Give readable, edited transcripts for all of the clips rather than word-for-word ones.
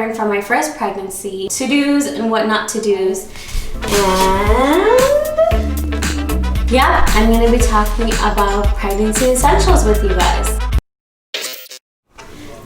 learned from my first pregnancy, to-dos and what not to-dos. And yeah, I'm gonna be talking about pregnancy essentials with you guys.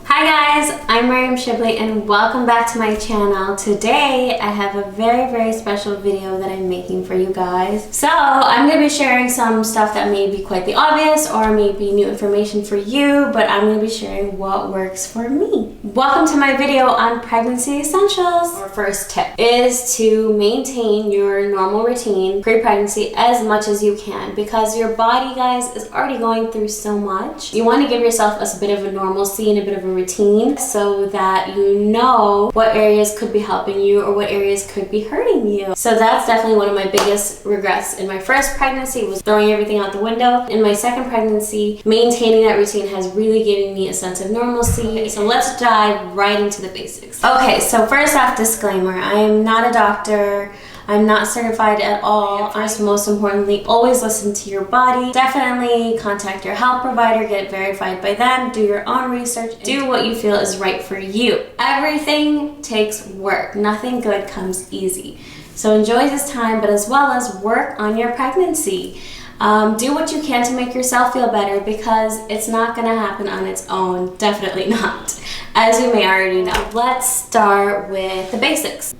Hi guys, I'm Mariam Shibly and welcome back to my channel. Today I have a very special video that I'm making for you guys. So I'm going to be sharing some stuff that may be quite the obvious or may be new information for you, but I'm going to be sharing what works for me. Welcome to my video on pregnancy essentials. Our first tip is to maintain your normal routine pre-pregnancy as much as you can, because your body, guys, is already going through so much. You want to give yourself a bit of a normalcy and a bit of a routine so that you know what areas could be helping you or what areas could be hurting you. So that's definitely one of my biggest regrets in my first pregnancy, was throwing everything out the window. In my second pregnancy, maintaining that routine has really given me a sense of normalcy. So let's dive right into the basics. Okay, so first off, disclaimer, I am not a doctor. I'm not certified at all. First, most importantly, always listen to your body. Definitely contact your health provider, get verified by them, do your own research, do what you feel is right for you. Everything takes work. Nothing good comes easy. So enjoy this time, but as well as work on your pregnancy. Do what you can to make yourself feel better, because it's not gonna happen on its own. Definitely not. As you may already know. Let's start with the basics.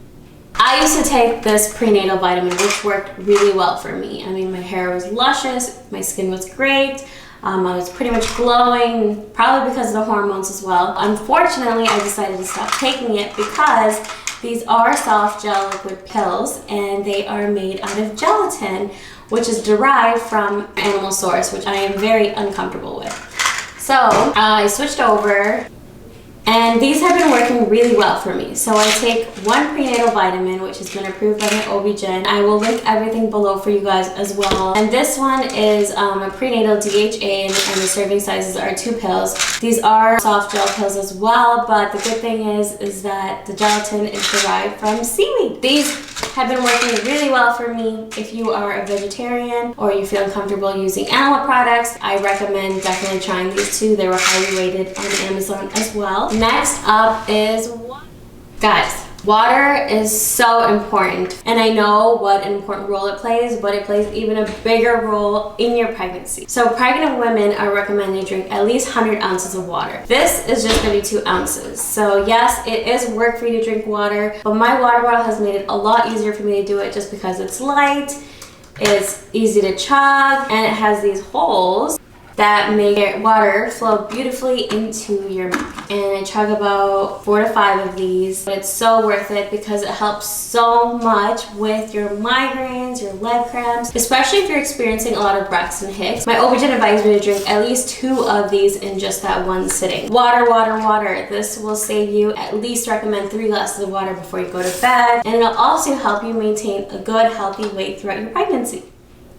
I used to take this prenatal vitamin, which worked really well for me. I mean, my hair was luscious, my skin was great, I was pretty much glowing, probably because of the hormones as well. Unfortunately, I decided to stop taking it because these are soft gel liquid pills and they are made out of gelatin, which is derived from animal source, which I am very uncomfortable with. So I switched over. And these have been working really well for me. So I take one prenatal vitamin, which has been approved by my OB-GYN. I will link everything below for you guys as well. And this one is a prenatal DHA, and the serving sizes are 2 pills. These are soft gel pills as well, but the good thing is that the gelatin is derived from seaweed. These have been working really well for me. If you are a vegetarian or you feel comfortable using animal products, I recommend definitely trying these two. They were highly rated on Amazon as well. Next up is water. Guys, water is so important, and I know what an important role it plays, but it plays even a bigger role in your pregnancy. So pregnant women are recommended to drink at least 100 ounces of water. This is just going to be 2 ounces. So yes, it is work for you to drink water, but my water bottle has made it a lot easier for me to do it just because it's light, it's easy to chug, and it has these holes that make water flow beautifully into your mouth. And I chug about 4 to 5 of these, but it's so worth it because it helps so much with your migraines, your leg cramps, especially if you're experiencing a lot of Braxton Hicks. My OB-GYN advised me to drink at least 2 of these in just that one sitting. Water, water, water. This will save you, at least recommend 3 glasses of water before you go to bed, and it'll also help you maintain a good, healthy weight throughout your pregnancy.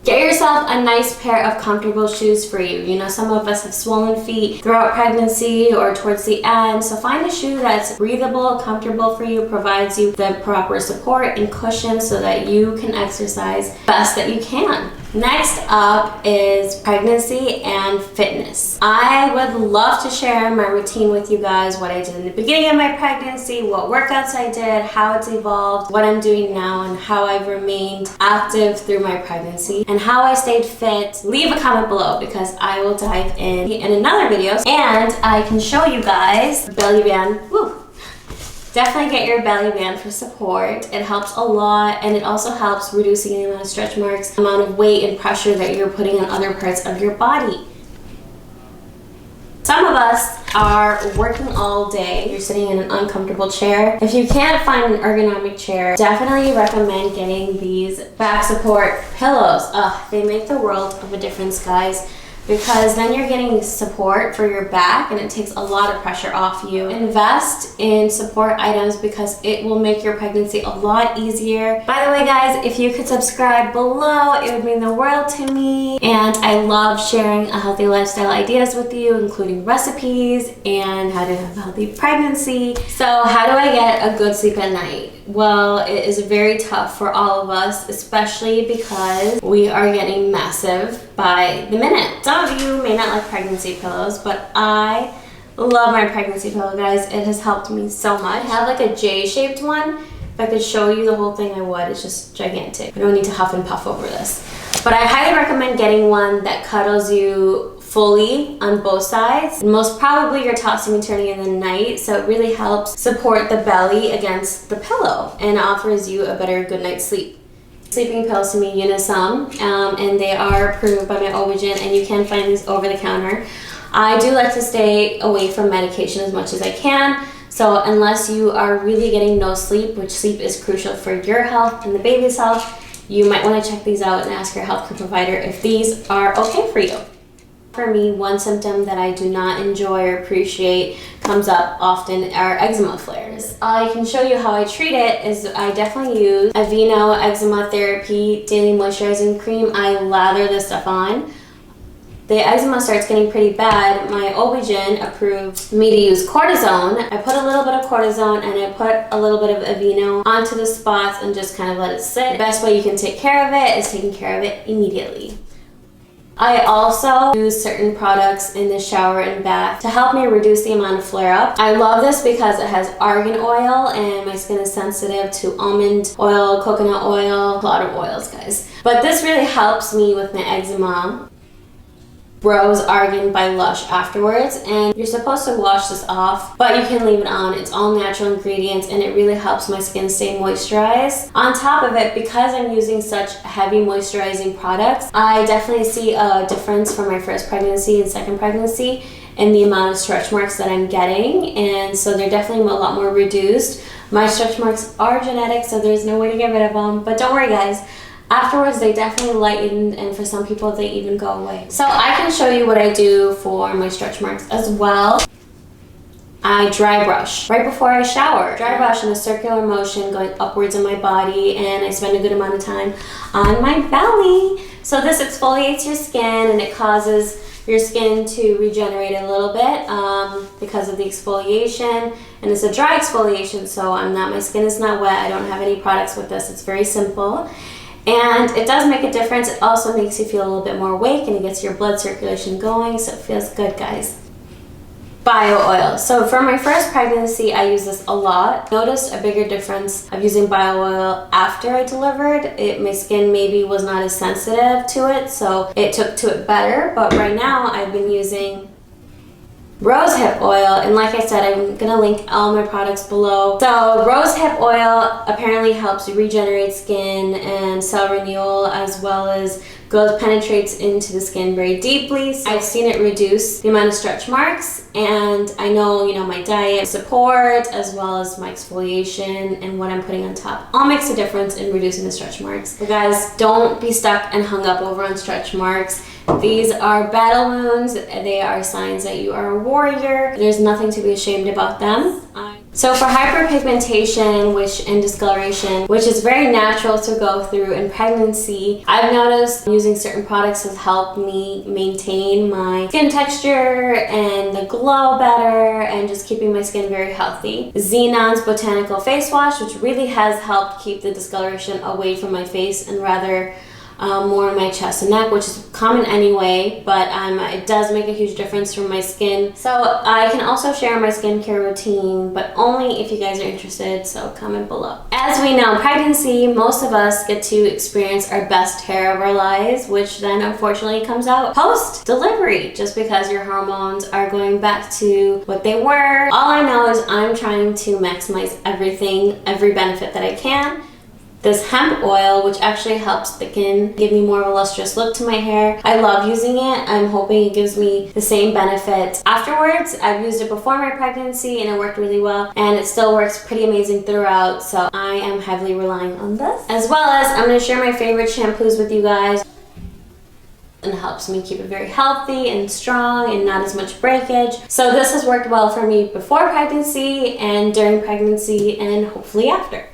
Get yourself a nice pair of comfortable shoes for you. You know, some of us have swollen feet throughout pregnancy or towards the end, so find a shoe that's breathable, comfortable for you, provides you the proper support and cushion so that you can exercise best that you can. Next up is pregnancy and fitness. I would love to share my routine with you guys, what I did in the beginning of my pregnancy, what workouts I did, how it's evolved, what I'm doing now, and how I've remained active through my pregnancy, and how I stayed fit. Leave a comment below because I will dive in another video, and I can show you guys belly band. Woo! Definitely get your belly band for support. It helps a lot, and it also helps reducing the amount of stretch marks, amount of weight and pressure that you're putting on other parts of your body. Some of us are working all day. You're sitting in an uncomfortable chair. If you can't find an ergonomic chair, definitely recommend getting these back support pillows. They make the world of a difference, guys, because then you're getting support for your back and it takes a lot of pressure off you. Invest in support items because it will make your pregnancy a lot easier. By the way, guys, if you could subscribe below, it would mean the world to me. And I love sharing a healthy lifestyle ideas with you, including recipes and how to have a healthy pregnancy. So how do I get a good sleep at night? Well, it is very tough for all of us, especially because we are getting massive by the minute. Some of you may not like pregnancy pillows, but I love my pregnancy pillow, guys. It has helped me so much. I have like a J-shaped one. If I could show you the whole thing, I would. It's just gigantic. I don't need to huff and puff over this. But I highly recommend getting one that cuddles you fully on both sides. Most probably you're tossing and turning in the night, so it really helps support the belly against the pillow and offers you a better good night's sleep. Sleeping pills to me, Unisum, and they are approved by my OB-GYN, and you can find these over the counter. I do like to stay away from medication as much as I can, so unless you are really getting no sleep, which sleep is crucial for your health and the baby's health, you might want to check these out and ask your healthcare provider if these are okay for you. For me, one symptom that I do not enjoy or appreciate comes up often are eczema flares. I can show you how I treat it is I definitely use Aveeno Eczema Therapy Daily Moisturizing Cream. I lather this stuff on. The eczema starts getting pretty bad. My OB-GYN approved me to use cortisone. I put a little bit of cortisone and I put a little bit of Aveeno onto the spots and just kind of let it sit. The best way you can take care of it is taking care of it immediately. I also use certain products in the shower and bath to help me reduce the amount of flare-up. I love this because it has argan oil and my skin is sensitive to almond oil, coconut oil, a lot of oils, guys. But this really helps me with my eczema. Rose Argan by Lush afterwards, and you're supposed to wash this off, but you can leave it on. It's all natural ingredients and it really helps my skin stay moisturized. On top of it, because I'm using such heavy moisturizing products, I definitely see a difference from my first pregnancy and second pregnancy in the amount of stretch marks that I'm getting, and so they're definitely a lot more reduced. My stretch marks are genetic, so there's no way to get rid of them, but don't worry guys. Afterwards, they definitely lighten, and for some people, they even go away. So I can show you what I do for my stretch marks as well. I dry brush right before I shower. Dry brush in a circular motion going upwards in my body, and I spend a good amount of time on my belly. So this exfoliates your skin and it causes your skin to regenerate a little bit because of the exfoliation. And it's a dry exfoliation, so my skin is not wet. I don't have any products with this. It's very simple. And it does make a difference. It also makes you feel a little bit more awake and it gets your blood circulation going, so it feels good, guys. Bio oil. So for my first pregnancy, I used this a lot. Noticed a bigger difference of using bio oil after I delivered. My skin maybe was not as sensitive to it, so it took to it better. But right now, I've been using rosehip oil, and like I said, I'm gonna link all my products below. So rosehip oil apparently helps regenerate skin and cell renewal, as well as penetrates into the skin very deeply. So I've seen it reduce the amount of stretch marks, and I know, my diet support as well as my exfoliation and what I'm putting on top all makes a difference in reducing the stretch marks. But guys, don't be stuck and hung up over on stretch marks. These are battle wounds. They are signs that you are a warrior. There's nothing to be ashamed about them. So for hyperpigmentation and discoloration, which is very natural to go through in pregnancy, I've noticed using certain products has helped me maintain my skin texture and the glow better and just keeping my skin very healthy. Xenon's Botanical Face Wash, which really has helped keep the discoloration away from my face and rather more in my chest and neck, which is common anyway, but it does make a huge difference for my skin. So I can also share my skincare routine, but only if you guys are interested, so comment below. As we know, pregnancy, most of us get to experience our best hair of our lives, which then unfortunately comes out post-delivery, just because your hormones are going back to what they were. All I know is I'm trying to maximize everything, every benefit that I can. This hemp oil, which actually helps thicken, give me more of a lustrous look to my hair. I love using it. I'm hoping it gives me the same benefit afterwards. I've used it before my pregnancy and it worked really well, and it still works pretty amazing throughout, so I am heavily relying on this. As well as I'm going to share my favorite shampoos with you guys. And helps me keep it very healthy and strong and not as much breakage. So this has worked well for me before pregnancy and during pregnancy and hopefully after.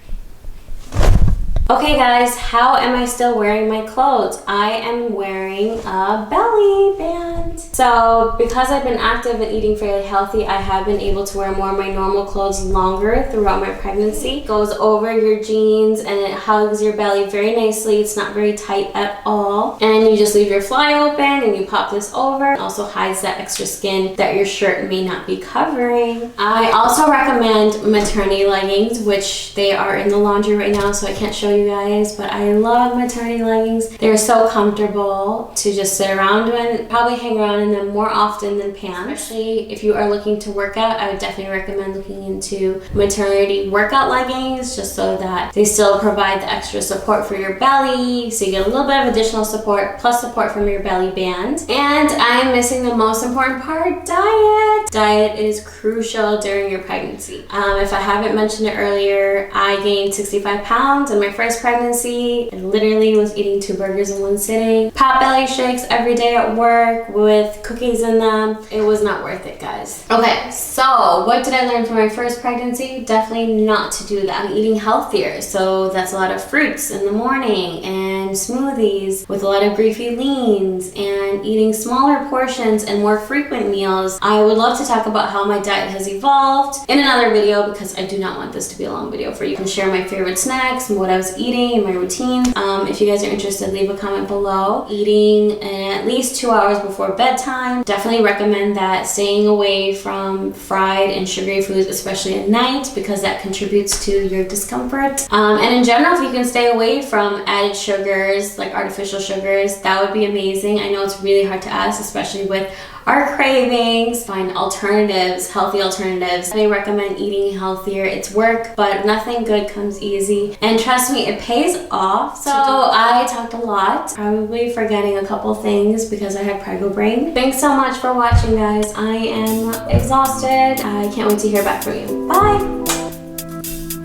Okay guys, how am I still wearing my clothes? I am wearing a belly band. So because I've been active and eating fairly healthy, I have been able to wear more of my normal clothes longer throughout my pregnancy. It goes over your jeans and it hugs your belly very nicely. It's not very tight at all. And you just leave your fly open and you pop this over. It also hides that extra skin that your shirt may not be covering. I also recommend maternity leggings, which they are in the laundry right now, so I can't show you guys, but I love maternity leggings. They're so comfortable to just sit around in, probably hang around in them more often than pants. Especially if you are looking to work out, I would definitely recommend looking into maternity workout leggings, just so that they still provide the extra support for your belly, so you get a little bit of additional support plus support from your belly band. And I'm missing the most important part, diet. Diet is crucial during your pregnancy. If I haven't mentioned it earlier, I gained 65 pounds in my first pregnancy. I literally was eating 2 burgers in one sitting. Pop belly shakes every day at work with cookies in them. It was not worth it, guys. Okay, so what did I learn from my first pregnancy? Definitely not to do that. I'm eating healthier, so that's a lot of fruits in the morning and smoothies with a lot of griefy leans and eating smaller portions and more frequent meals. I would love to talk about how my diet has evolved in another video, because I do not want this to be a long video for you. I can share my favorite snacks and what I was eating and my routine. If you guys are interested, leave a comment below. Eating at least 2 hours before bedtime. Definitely recommend that. Staying away from fried and sugary foods, especially at night, because that contributes to your discomfort. And in general, if you can stay away from added sugars, like artificial sugars, that would be amazing. I know it's really hard to ask, especially with our cravings. Find alternatives, healthy alternatives. I recommend eating healthier. It's work, but nothing good comes easy. And trust me, it pays off. So I talked a lot, probably forgetting a couple things because I have prego brain. Thanks so much for watching, guys. I am exhausted. I can't wait to hear back from you. Bye.